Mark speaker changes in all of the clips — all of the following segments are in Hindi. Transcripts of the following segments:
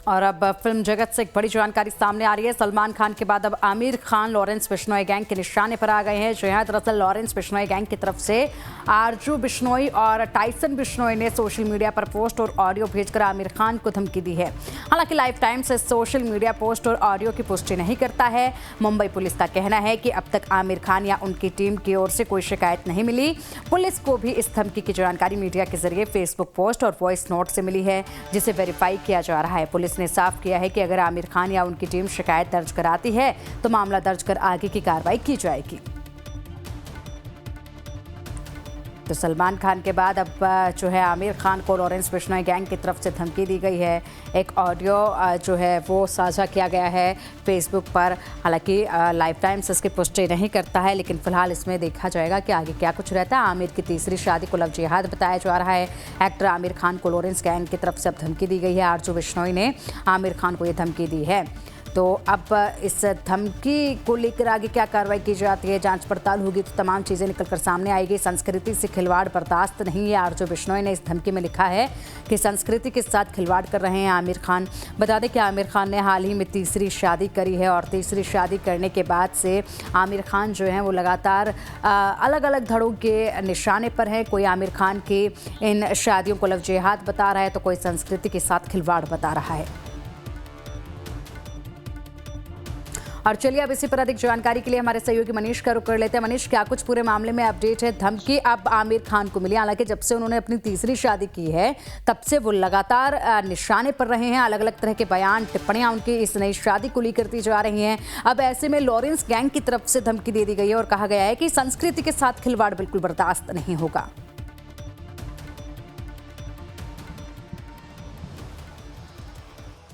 Speaker 1: और अब फिल्म जगत से एक बड़ी जानकारी सामने आ रही है। सलमान खान के बाद अब आमिर खान लॉरेंस बिश्नोई गैंग के निशाने पर आ गए हैं। जो है दरअसल लॉरेंस बिश्नोई गैंग की तरफ से आरजू बिश्नोई और टाइसन बिश्नोई ने सोशल मीडिया पर पोस्ट और ऑडियो भेजकर आमिर खान को धमकी दी है। हालांकि लाइफ टाइम्स इस सोशल मीडिया पोस्ट और ऑडियो की पुष्टि नहीं करता है। मुंबई पुलिस का कहना है कि अब तक आमिर खान या उनकी टीम की ओर से कोई शिकायत नहीं मिली। पुलिस को भी इस धमकी की जानकारी मीडिया के जरिए फेसबुक पोस्ट और वॉइस नोट से मिली है, जिसे वेरीफाई किया जा रहा है। पुलिस ने साफ किया है कि अगर आमिर खान या उनकी टीम शिकायत दर्ज कराती है तो मामला दर्ज कर आगे की कार्रवाई की जाएगी। तो सलमान खान के बाद अब जो है आमिर खान को लॉरेंस बिश्नोई गैंग की तरफ से धमकी दी गई है। एक ऑडियो जो है वो साझा किया गया है फेसबुक पर। हालांकि लाइफ टाइम्स इसकी पुष्टि नहीं करता है, लेकिन फिलहाल इसमें देखा जाएगा कि आगे क्या कुछ रहता है। आमिर की तीसरी शादी को लव जिहाद बताया जा रहा है। एक्टर आमिर खान को लॉरेंस गैंग की तरफ से अब धमकी दी गई है। आरजू बिश्नोई ने आमिर खान को ये धमकी दी है। तो अब इस धमकी को लेकर आगे क्या कार्रवाई की जाती है, जांच पड़ताल होगी तो तमाम चीज़ें निकलकर सामने आएगी। संस्कृति से खिलवाड़ बर्दाश्त नहीं है, आरजू बिश्नोई ने इस धमकी में लिखा है कि संस्कृति के साथ खिलवाड़ कर रहे हैं आमिर खान। बता दें कि आमिर खान ने हाल ही में तीसरी शादी करी है और तीसरी शादी करने के बाद से आमिर खान जो हैं वो लगातार अलग अलग धड़ों के निशाने पर है। कोई आमिर खान की इन शादियों को लव जिहाद बता रहा है तो कोई संस्कृति के साथ खिलवाड़ बता रहा है। और चलिए अब इसी पर अधिक जानकारी के लिए हमारे सहयोगी मनीष का रुख कर लेते हैं। मनीष, क्या कुछ पूरे मामले में अपडेट है? धमकी अब आमिर खान को मिली, हालांकि जब से उन्होंने अपनी तीसरी शादी की है तब से वो लगातार निशाने पर रहे हैं। अलग अलग तरह के बयान टिप्पणियां उनकी इस नई शादी को लेकर दी जा रही हैं। अब ऐसे में लॉरेंस गैंग की तरफ से धमकी दे दी गई है और कहा गया है कि संस्कृति के साथ खिलवाड़ बिल्कुल बर्दाश्त नहीं होगा।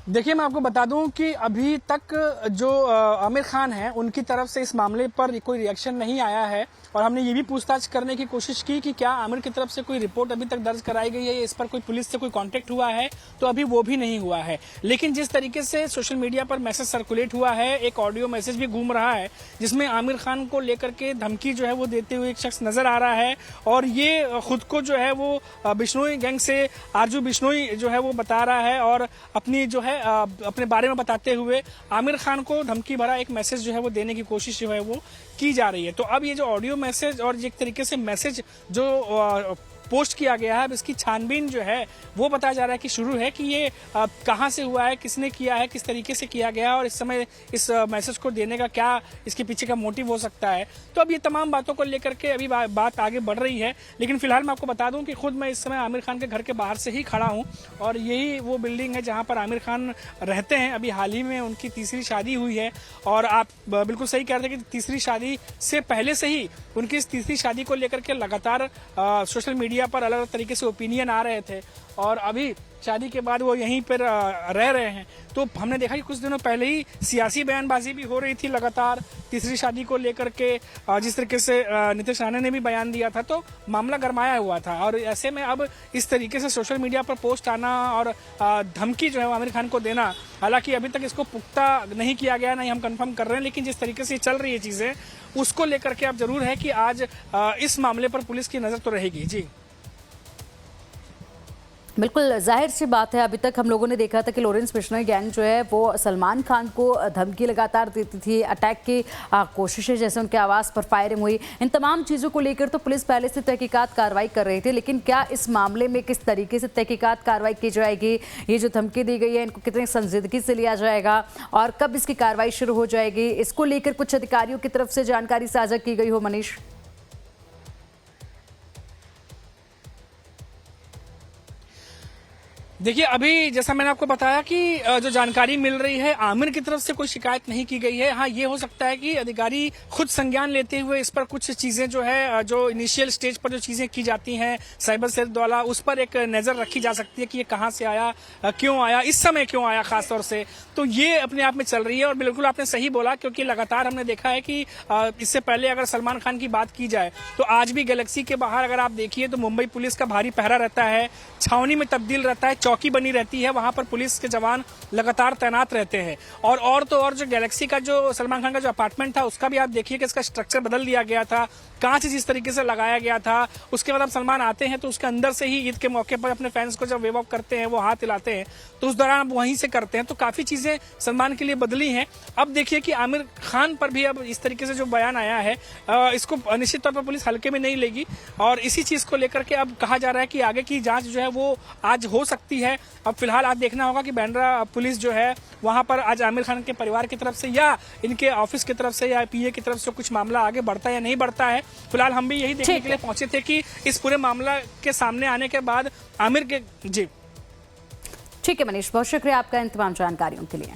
Speaker 2: देखिए, मैं आपको बता दूं कि अभी तक जो आमिर खान हैं उनकी तरफ से इस मामले पर कोई रिएक्शन नहीं आया है और हमने ये भी पूछताछ करने की कोशिश की कि क्या आमिर की तरफ से कोई रिपोर्ट अभी तक दर्ज कराई गई है, इस पर कोई पुलिस से कोई कांटेक्ट हुआ है, तो अभी वो भी नहीं हुआ है। लेकिन जिस तरीके से सोशल मीडिया पर मैसेज सर्कुलेट हुआ है, एक ऑडियो मैसेज भी घूम रहा है जिसमें आमिर खान को लेकर के धमकी जो है वो देते हुए एक शख्स नजर आ रहा है और ये खुद को जो है वो बिश्नोई गैंग से आरजू बिश्नोई जो है वो बता रहा है और अपनी जो है अपने बारे में बताते हुए आमिर खान को धमकी भरा एक मैसेज जो है वो देने की कोशिश जो है वो की जा रही है। तो अब ये जो ऑडियो मैसेज और एक तरीके से मैसेज जो पोस्ट किया गया है, अब इसकी छानबीन जो है वो बताया जा रहा है कि शुरू है कि ये कहां से हुआ है, किसने किया है, किस तरीके से किया गया है और इस समय इस मैसेज को देने का क्या इसके पीछे का मोटिव हो सकता है। तो अब ये तमाम बातों को लेकर के अभी बात आगे बढ़ रही है। लेकिन फिलहाल मैं आपको बता दूं कि खुद मैं इस समय आमिर खान के घर के बाहर से ही खड़ा हूं और यही वो बिल्डिंग है जहां पर आमिर खान रहते हैं। अभी हाल ही में उनकी तीसरी शादी हुई है और आप बिल्कुल सही कह रहे थे कि तीसरी शादी से पहले से ही उनकी इस तीसरी शादी को लेकर के लगातार सोशल मीडिया पर अलग अलग तरीके से ओपिनियन आ रहे थे और अभी शादी के बाद वो यहीं पर रह रहे हैं। तो हमने देखा कि कुछ दिनों पहले ही सियासी बयानबाजी भी हो रही थी लगातार तीसरी शादी को लेकर के, जिस तरीके से नीतीश राणे ने भी बयान दिया था, तो मामला गरमाया हुआ था। और ऐसे में अब इस तरीके से सोशल मीडिया पर पोस्ट आना और धमकी जो है आमिर खान को देना, हालांकि अभी तक इसको पुख्ता नहीं किया गया, नहीं हम कंफर्म कर रहे हैं, लेकिन जिस तरीके से चल रही है चीजें उसको लेकर के अब जरूर है कि आज इस मामले पर पुलिस की नजर तो रहेगी। जी
Speaker 1: बिल्कुल जाहिर सी बात है। अभी तक हम लोगों ने देखा था कि लॉरेंस बिश्नोई गैंग जो है वो सलमान खान को धमकी लगातार देती थी, अटैक की कोशिशें, जैसे उनके आवास पर फायरिंग हुई, इन तमाम चीज़ों को लेकर तो पुलिस पहले से तहकीकात कार्रवाई कर रही थी। लेकिन क्या इस मामले में किस तरीके से तहकीकात कार्रवाई की जाएगी, ये जो धमकी दी गई है इनको कितनी संजीदगी से लिया जाएगा और कब इसकी कार्रवाई शुरू हो जाएगी, इसको लेकर कुछ अधिकारियों की तरफ से जानकारी साझा की गई हो? मनीष,
Speaker 2: देखिए, अभी जैसा मैंने आपको बताया कि जो जानकारी मिल रही है आमिर की तरफ से कोई शिकायत नहीं की गई है। हाँ, ये हो सकता है कि अधिकारी खुद संज्ञान लेते हुए इस पर कुछ चीजें जो है जो इनिशियल स्टेज पर जो चीजें की जाती हैं साइबर सेल द्वारा, उस पर एक नजर रखी जा सकती है कि ये कहाँ से आया, क्यों आया, इस समय क्यों आया खासतौर से। तो ये अपने आप में चल रही है और बिल्कुल आपने सही बोला, क्योंकि लगातार हमने देखा है कि इससे पहले अगर सलमान खान की बात की जाए तो आज भी गैलेक्सी के बाहर अगर आप देखिए तो मुंबई पुलिस का भारी पहरा रहता है, छावनी में तब्दील रहता है, चौकी बनी रहती है, वहां पर पुलिस के जवान लगातार तैनात रहते हैं। और तो और जो गैलेक्सी का जो सलमान खान का जो अपार्टमेंट था उसका भी आप देखिए कि इसका स्ट्रक्चर बदल दिया गया था, कांच जिस तरीके से लगाया गया था। उसके बाद अब सलमान आते हैं तो उसके अंदर से ही ईद के मौके पर अपने फैंस को जब वेव ऑफ करते हैं, वो हाथ हिलाते हैं, तो उस दौरान अब वहीं से करते हैं। तो काफी चीजें सलमान के लिए बदली हैं। अब देखिए कि आमिर खान पर भी अब इस तरीके से जो बयान आया है, इसको निश्चित तौर पर पुलिस हल्के में नहीं लेगी और इसी चीज को लेकर के अब कहा जा रहा है कि आगे की जांच जो है वो आज हो सकती है। अब फिलहाल आज देखना होगा कि बांद्रा पुलिस जो है वहां पर आज आमिर खान के परिवार की तरफ से या इनके ऑफिस की तरफ से या पीए की तरफ से कुछ मामला आगे बढ़ता है या नहीं बढ़ता है। फिलहाल हम भी यही देखने के लिए पहुंचे थे कि इस पूरे मामला के सामने आने के बाद आमिर के जी
Speaker 1: ठीक है मनीष, बहुत शुक्रिया आपका इन तमाम जानकारियों के लिए।